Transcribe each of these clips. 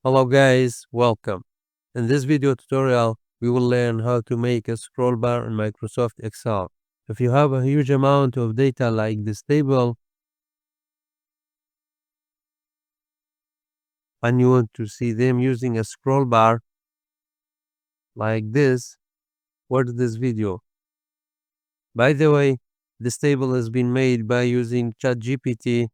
Hello guys, welcome. In this video tutorial, we will learn how to make a scroll bar in Microsoft Excel. If you have a huge amount of data like this table and you want to see them using a scroll bar like this, watch this video. By the way, this table has been made by using ChatGPT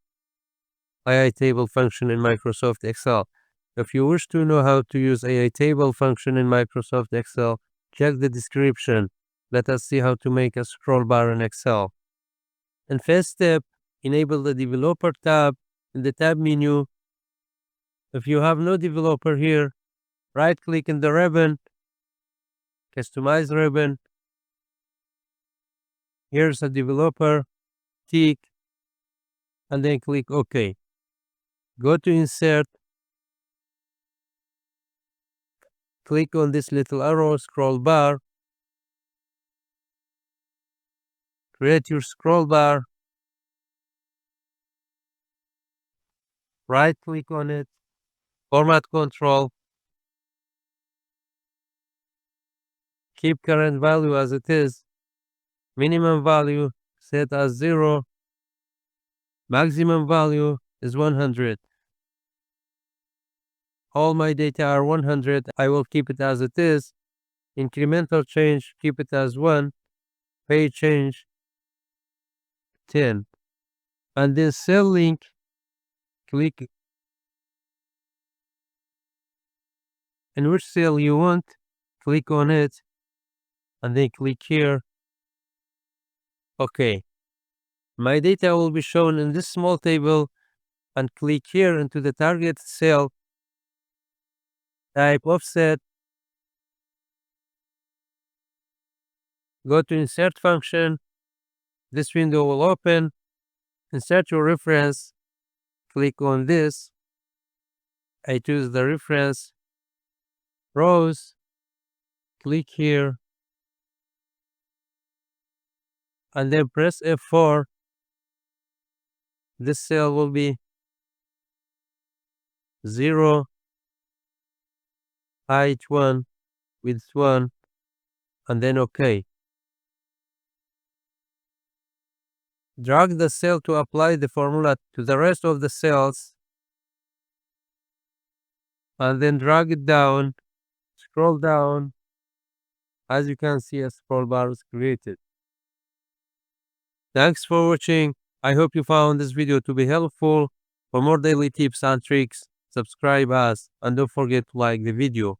AI.TABLE function in Microsoft Excel. If you wish to know how to use AI.TABLE function in Microsoft Excel, check the description. Let us see how to make a scroll bar in Excel. In first step, enable the developer tab in the tab menu. If you have no developer here, right click in the ribbon, customize ribbon. Here's a developer, tick, and then click OK. Go to insert, click on this little arrow, scroll bar, create your scroll bar, right click on it, format control, keep current value as it is, minimum value set as 0, maximum value is 100. All my data are 100, I will keep it as it is. Incremental change, keep it as 1, page change 10. And then cell link, click in which cell you want, click on it, and then click here. Okay. My data will be shown in this small table, and click here into the target cell, type offset, go to insert function. This window will open, insert your reference, click on this. I choose the reference, rows, click here, and then press F4. This cell will be 0, height 1, width 1, and then OK. Drag the cell to apply the formula to the rest of the cells, and then drag it down, scroll down. As you can see, a scroll bar is created. Thanks for watching. I hope you found this video to be helpful. For more daily tips and tricks, subscribe us and don't forget to like the video.